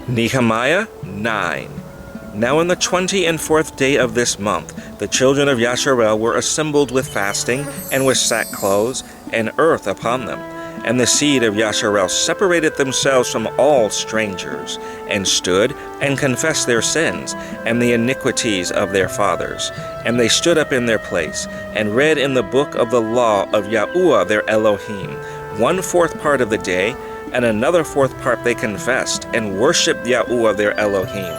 Nehemiah 9. Now on the 24th day of this month, the children of Yasharel were assembled with fasting, and with sackcloths, and earth upon them. And the seed of Yasharel separated themselves from all strangers, and stood and confessed their sins, and the iniquities of their fathers. And they stood up in their place, and read in the book of the law of Yahuwah their Elohim, 1/4 part of the day, and another 4th part they confessed, and worshipped Yahuwah their Elohim.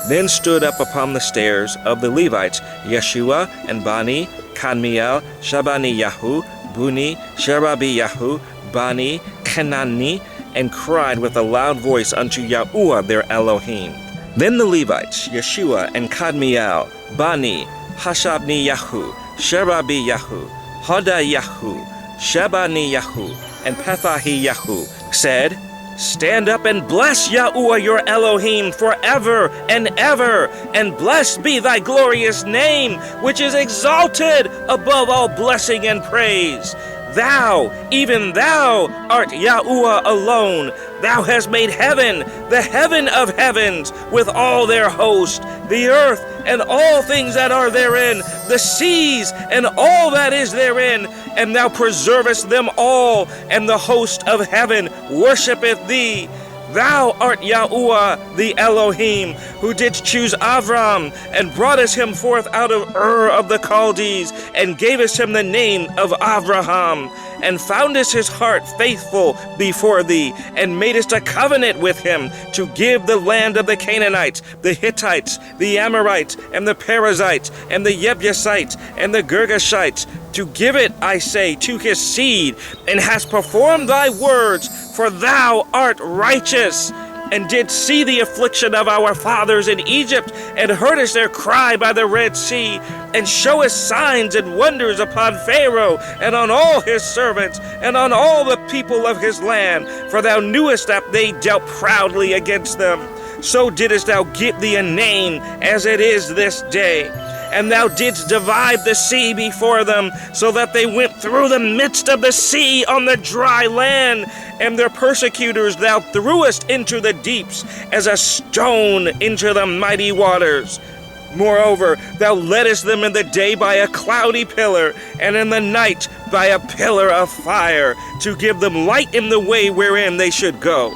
Then stood up upon the stairs of the Levites Yeshua and Bani, Kadmiel, Shabaniyahu, Buni, Sherebiyahu, Bani, Kenani, and cried with a loud voice unto Yahuwah their Elohim. Then the Levites, Yeshua and Kadmiel, Bani, Hashabniyahu, Sherebiyahu, Hodayahu, Shebaniyahu, and Pethahiyahu, said, Stand up and bless Yahuwah your Elohim forever and ever, and blessed be thy glorious name, which is exalted above all blessing and praise. Thou, even thou, art Yahuwah alone. Thou hast made heaven, the heaven of heavens, with all their host, the earth and all things that are therein, the seas and all that is therein, and thou preservest them all, and the host of heaven worshipeth thee. Thou art Yahuwah the Elohim, who didst choose Avram, and broughtest him forth out of Ur of the Chaldees, and gavest him the name of Abraham, and foundest his heart faithful before thee, and madest a covenant with him to give the land of the Canaanites, the Hittites, the Amorites, and the Perizzites, and the Jebusites, and the Girgashites, to give it, I say, to his seed, and hast performed thy words, for thou art righteous, and didst see the affliction of our fathers in Egypt, and heardest their cry by the Red Sea, and showest signs and wonders upon Pharaoh, and on all his servants, and on all the people of his land, for thou knewest that they dealt proudly against them. So didst thou give thee a name, as it is this day. And thou didst divide the sea before them, so that they went through the midst of the sea on the dry land. And their persecutors thou threwest into the deeps, as a stone into the mighty waters. Moreover, thou leddest them in the day by a cloudy pillar, and in the night by a pillar of fire, to give them light in the way wherein they should go.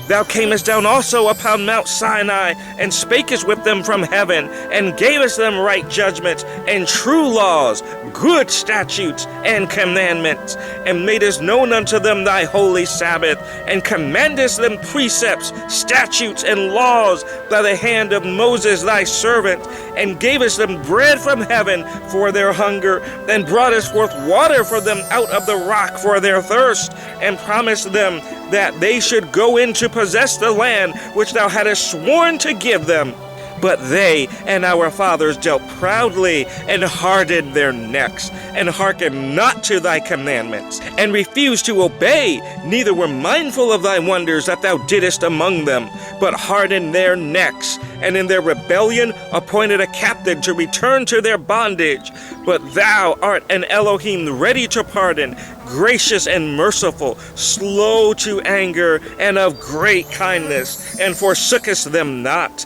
Thou camest down also upon Mount Sinai, and spakest with them from heaven, and gavest them right judgments, and true laws, good statutes, and commandments, and madest known unto them thy holy Sabbath, and commandest them precepts, statutes, and laws by the hand of Moses thy servant, and gavest them bread from heaven for their hunger, and broughtest forth water for them out of the rock for their thirst, and promised them that they should go in to possess the land which thou hadst sworn to give them. But they and our fathers dealt proudly, and hardened their necks, and hearkened not to thy commandments, and refused to obey, neither were mindful of thy wonders that thou didst among them, but hardened their necks, and in their rebellion appointed a captain to return to their bondage. But thou art an Elohim ready to pardon, gracious and merciful, slow to anger, and of great kindness, and forsookest them not.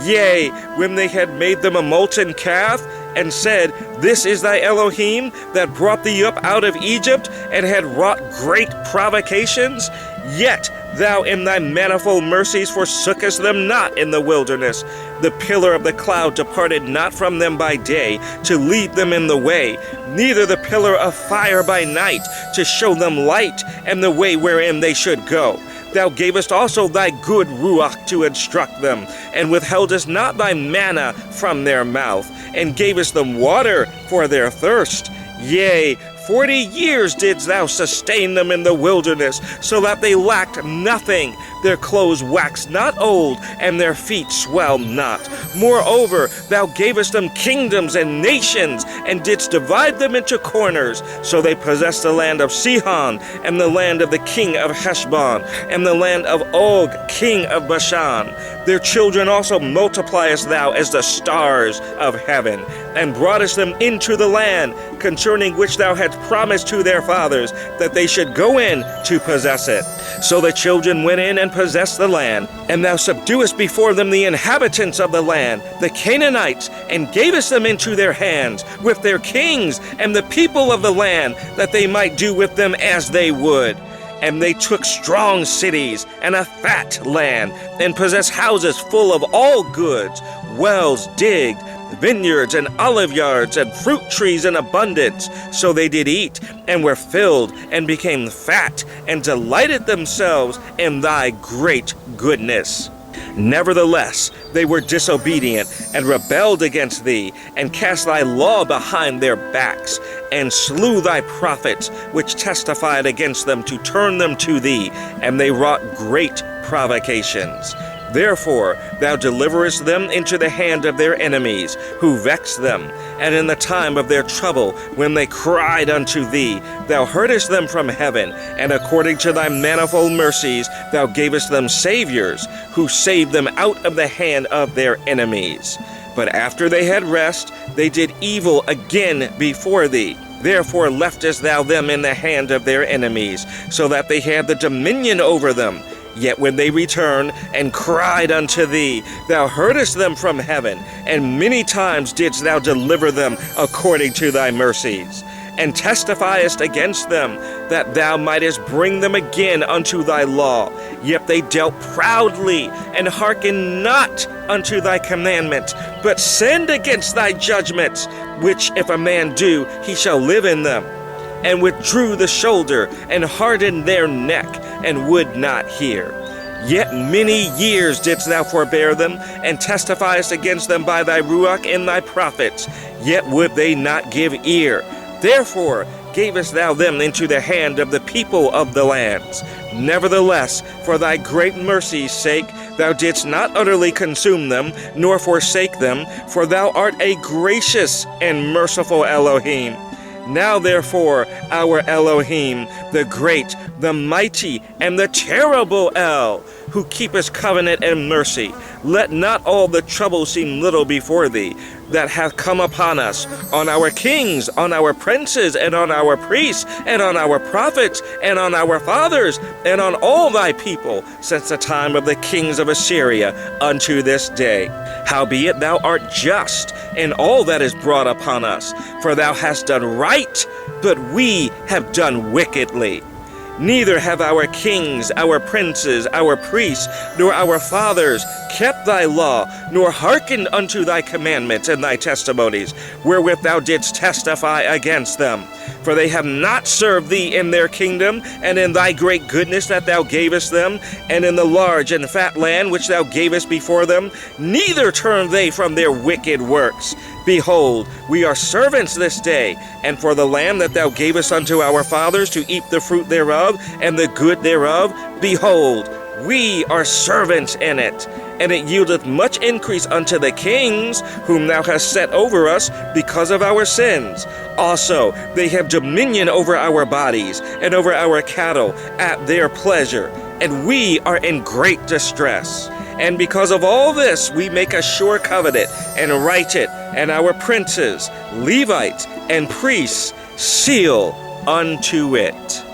Yea, when they had made them a molten calf, and said, This is thy Elohim that brought thee up out of Egypt, and had wrought great provocations, yet thou in thy manifold mercies forsookest them not in the wilderness. The pillar of the cloud departed not from them by day, to lead them in the way, neither the pillar of fire by night, to show them light, and the way wherein they should go. Thou gavest also thy good Ruach to instruct them, and withheldest not thy manna from their mouth, and gavest them water for their thirst. Yea, 40 years didst thou sustain them in the wilderness, so that they lacked nothing. Their clothes waxed not old, and their feet swelled not. Moreover, thou gavest them kingdoms and nations, and didst divide them into corners. So they possessed the land of Sihon, and the land of the king of Heshbon, and the land of Og, king of Bashan. Their children also multipliest thou as the stars of heaven, and broughtest them into the land, concerning which thou hadst promised to their fathers, that they should go in to possess it. So the children went in and possess the land. And thou subduest before them the inhabitants of the land, the Canaanites, and gavest them into their hands, with their kings and the people of the land, that they might do with them as they would. And they took strong cities and a fat land, and possessed houses full of all goods, wells digged, vineyards and olive yards, and fruit trees in abundance. So they did eat, and were filled, and became fat, and delighted themselves in thy great goodness. Nevertheless, they were disobedient, and rebelled against thee, and cast thy law behind their backs, and slew thy prophets, which testified against them to turn them to thee, and they wrought great provocations. Therefore thou deliverest them into the hand of their enemies, who vexed them. And in the time of their trouble, when they cried unto thee, thou heardest them from heaven, and according to thy manifold mercies thou gavest them saviors, who saved them out of the hand of their enemies. But after they had rest, they did evil again before thee. Therefore leftest thou them in the hand of their enemies, so that they had the dominion over them. Yet when they returned and cried unto thee, thou heardest them from heaven, and many times didst thou deliver them according to thy mercies, and testifiest against them, that thou mightest bring them again unto thy law. Yet they dealt proudly, and hearkened not unto thy commandments, but sinned against thy judgments, which if a man do, he shall live in them, and withdrew the shoulder, and hardened their neck, and would not hear. Yet many years didst thou forbear them, and testifiest against them by thy ruach and thy prophets, yet would they not give ear. Therefore gavest thou them into the hand of the people of the lands. Nevertheless, for thy great mercy's sake, thou didst not utterly consume them, nor forsake them, for thou art a gracious and merciful Elohim. Now therefore, our Elohim, the great, the mighty, and the terrible El, who keepest covenant and mercy, let not all the trouble seem little before thee, that hath come upon us, on our kings, on our princes, and on our priests, and on our prophets, and on our fathers, and on all thy people, since the time of the kings of Assyria unto this day. Howbeit thou art just in all that is brought upon us, for thou hast done right, but we have done wickedly. Neither have our kings, our princes, our priests, nor our fathers kept thy law, nor hearkened unto thy commandments and thy testimonies, wherewith thou didst testify against them. For they have not served thee in their kingdom, and in thy great goodness that thou gavest them, and in the large and fat land which thou gavest before them, neither turned they from their wicked works. Behold, we are servants this day, and for the land that thou gavest unto our fathers to eat the fruit thereof, and the good thereof, behold, we are servants in it. And it yieldeth much increase unto the kings, whom thou hast set over us, because of our sins. Also they have dominion over our bodies, and over our cattle, at their pleasure, and we are in great distress. And because of all this we make a sure covenant, and write it, and our princes, Levites, and priests seal unto it.